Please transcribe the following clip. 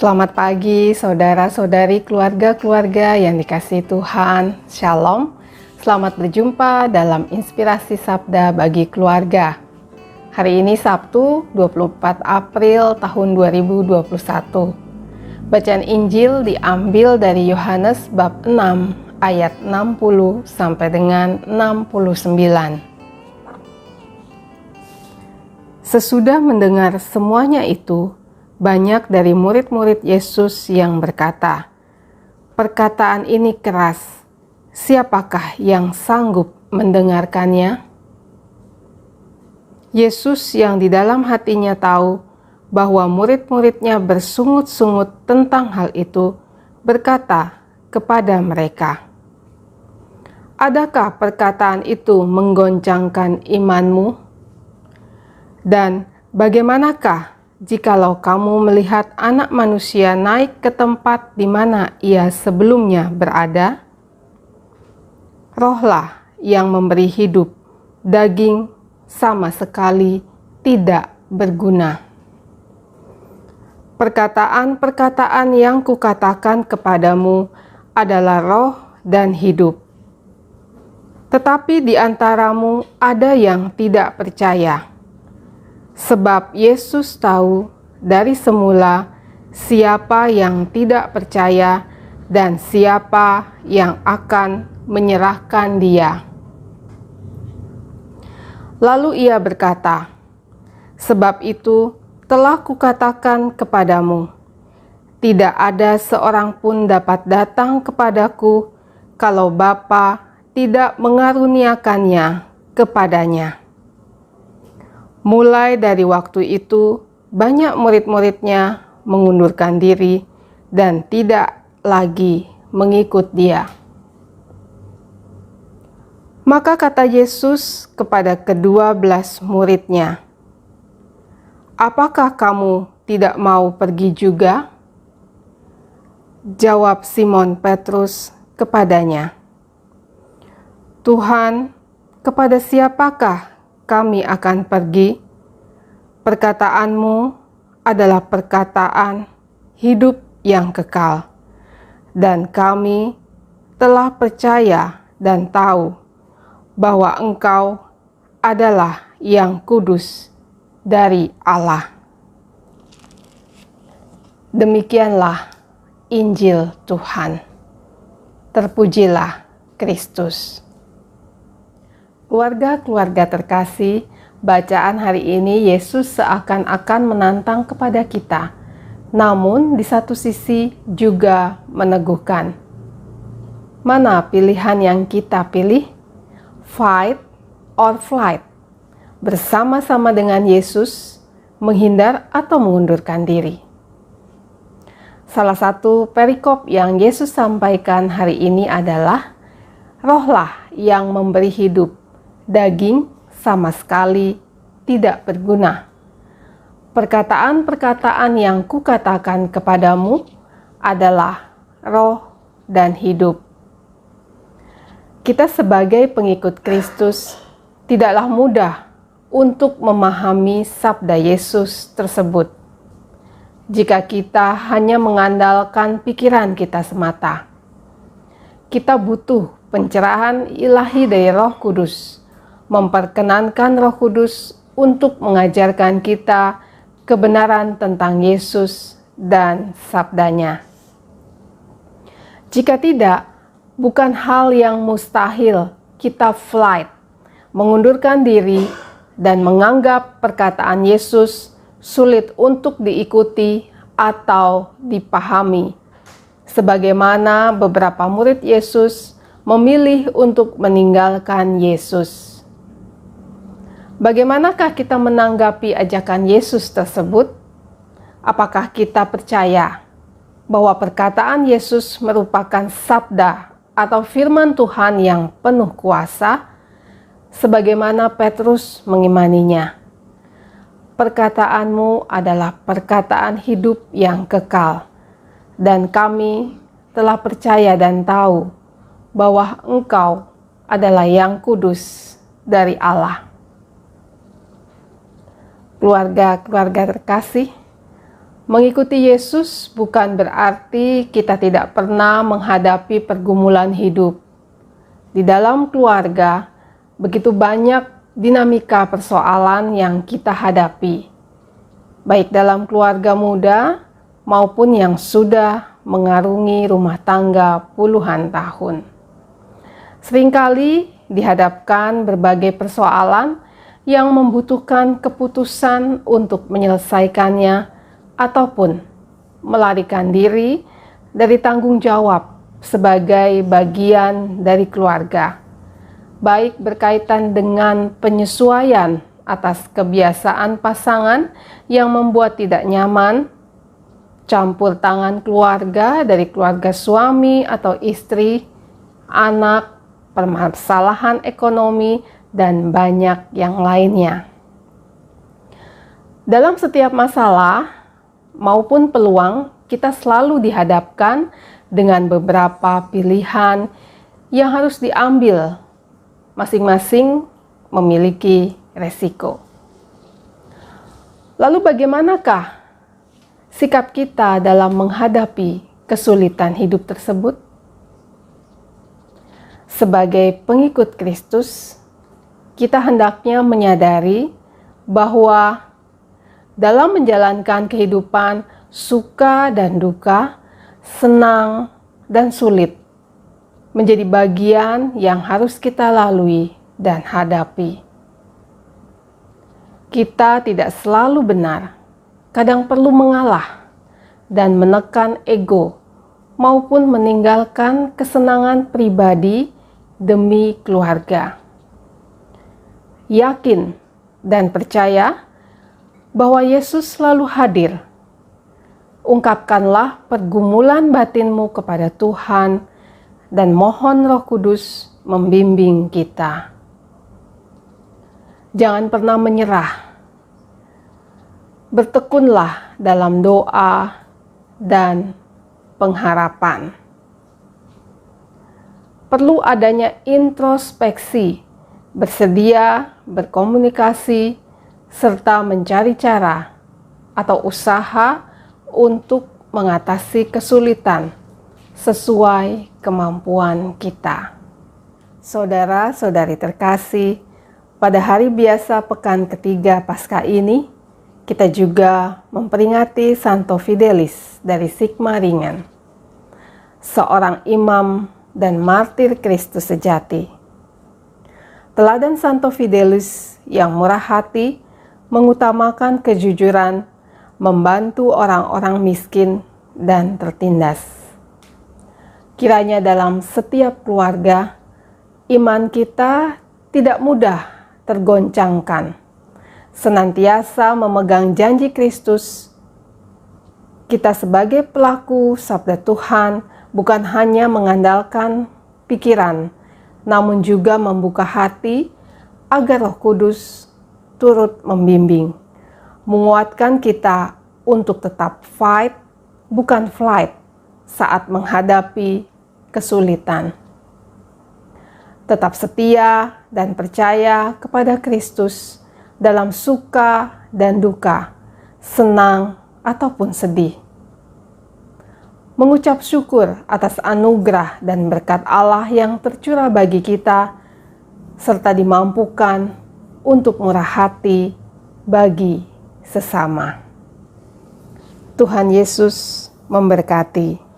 Selamat pagi saudara-saudari keluarga-keluarga yang dikasihi Tuhan. Shalom. Selamat berjumpa dalam Inspirasi Sabda bagi Keluarga. Hari ini Sabtu 24 April tahun 2021. Bacaan Injil diambil dari Yohanes bab 6 ayat 60 sampai dengan 69. Sesudah mendengar semuanya itu, banyak dari murid-murid Yesus yang berkata, "Perkataan ini keras, siapakah yang sanggup mendengarkannya?" Yesus yang di dalam hatinya tahu bahwa murid-muridnya bersungut-sungut tentang hal itu, berkata kepada mereka, "Adakah perkataan itu menggoncangkan imanmu? Dan bagaimanakah jikalau kamu melihat Anak Manusia naik ke tempat di mana ia sebelumnya berada? Rohlah yang memberi hidup, daging sama sekali tidak berguna. Perkataan-perkataan yang kukatakan kepadamu adalah roh dan hidup. Tetapi di antaramu ada yang tidak percaya. Sebab Yesus tahu dari semula siapa yang tidak percaya dan siapa yang akan menyerahkan Dia. Lalu Ia berkata, "Sebab itu telah kukatakan kepadamu, tidak ada seorang pun dapat datang kepadaku kalau Bapa tidak mengaruniakannya kepadanya." Mulai dari waktu itu, banyak murid-muridnya mengundurkan diri dan tidak lagi mengikut Dia. Maka kata Yesus kepada ke-12 murid-Nya, "Apakah kamu tidak mau pergi juga?" Jawab Simon Petrus kepadanya, "Tuhan, kepada siapakah kami akan pergi? Perkataanmu adalah perkataan hidup yang kekal, dan kami telah percaya dan tahu bahwa Engkau adalah yang kudus dari Allah." Demikianlah Injil Tuhan. Terpujilah Kristus. Keluarga-keluarga terkasih, bacaan hari ini Yesus seakan-akan menantang kepada kita, namun di satu sisi juga meneguhkan. Mana pilihan yang kita pilih? Fight or flight? Bersama-sama dengan Yesus, menghindar atau mengundurkan diri? Salah satu perikop yang Yesus sampaikan hari ini adalah, "Rohlah yang memberi hidup, daging sama sekali tidak berguna. Perkataan-perkataan yang kukatakan kepadamu adalah roh dan hidup." Kita sebagai pengikut Kristus tidaklah mudah untuk memahami sabda Yesus tersebut jika kita hanya mengandalkan pikiran kita semata. Kita butuh pencerahan ilahi dari Roh Kudus, memperkenankan Roh Kudus untuk mengajarkan kita kebenaran tentang Yesus dan sabdanya. Jika tidak, bukan hal yang mustahil kita flight, mengundurkan diri, dan menganggap perkataan Yesus sulit untuk diikuti atau dipahami, sebagaimana beberapa murid Yesus memilih untuk meninggalkan Yesus. Bagaimanakah kita menanggapi ajakan Yesus tersebut? Apakah kita percaya bahwa perkataan Yesus merupakan sabda atau firman Tuhan yang penuh kuasa, sebagaimana Petrus mengimaninya? Perkataanmu adalah perkataan hidup yang kekal, dan kami telah percaya dan tahu bahwa Engkau adalah yang kudus dari Allah. Keluarga-keluarga terkasih, Mengikuti Yesus bukan berarti kita tidak pernah menghadapi pergumulan hidup. Di dalam keluarga, begitu banyak dinamika persoalan yang kita hadapi, baik dalam keluarga muda maupun yang sudah mengarungi rumah tangga puluhan tahun. Seringkali dihadapkan berbagai persoalan yang membutuhkan keputusan untuk menyelesaikannya ataupun melarikan diri dari tanggung jawab sebagai bagian dari keluarga, baik berkaitan dengan penyesuaian atas kebiasaan pasangan yang membuat tidak nyaman, campur tangan keluarga dari keluarga suami atau istri, anak, permasalahan ekonomi, dan banyak yang lainnya. Dalam setiap masalah maupun peluang, kita selalu dihadapkan dengan beberapa pilihan yang harus diambil. Masing-masing memiliki resiko. Lalu bagaimanakah sikap kita dalam menghadapi kesulitan hidup tersebut? Sebagai pengikut Kristus, kita hendaknya menyadari bahwa dalam menjalankan kehidupan suka dan duka, senang dan sulit, menjadi bagian yang harus kita lalui dan hadapi. Kita tidak selalu benar, kadang perlu mengalah dan menekan ego maupun meninggalkan kesenangan pribadi demi keluarga. Yakin dan percaya bahwa Yesus selalu hadir. Ungkapkanlah pergumulan batinmu kepada Tuhan dan mohon Roh Kudus membimbing kita. Jangan pernah menyerah. Bertekunlah dalam doa dan pengharapan. Perlu adanya introspeksi, bersedia berkomunikasi, serta mencari cara atau usaha untuk mengatasi kesulitan sesuai kemampuan kita. Saudara-saudari terkasih, pada hari biasa pekan ketiga Paskah ini, kita juga memperingati Santo Fidelis dari Sigmaringen, seorang imam dan martir Kristus sejati. Teladan Santo Fidelis yang murah hati mengutamakan kejujuran, membantu orang-orang miskin dan tertindas. Kiranya dalam setiap keluarga, iman kita tidak mudah tergoncangkan, senantiasa memegang janji Kristus. Kita sebagai pelaku sabda Tuhan bukan hanya mengandalkan pikiran, namun juga membuka hati agar Roh Kudus turut membimbing, menguatkan kita untuk tetap fight, bukan flight, saat menghadapi kesulitan. Tetap setia dan percaya kepada Kristus dalam suka dan duka, senang ataupun sedih. Mengucap syukur atas anugerah dan berkat Allah yang tercurah bagi kita, serta dimampukan untuk murah hati bagi sesama. Tuhan Yesus memberkati.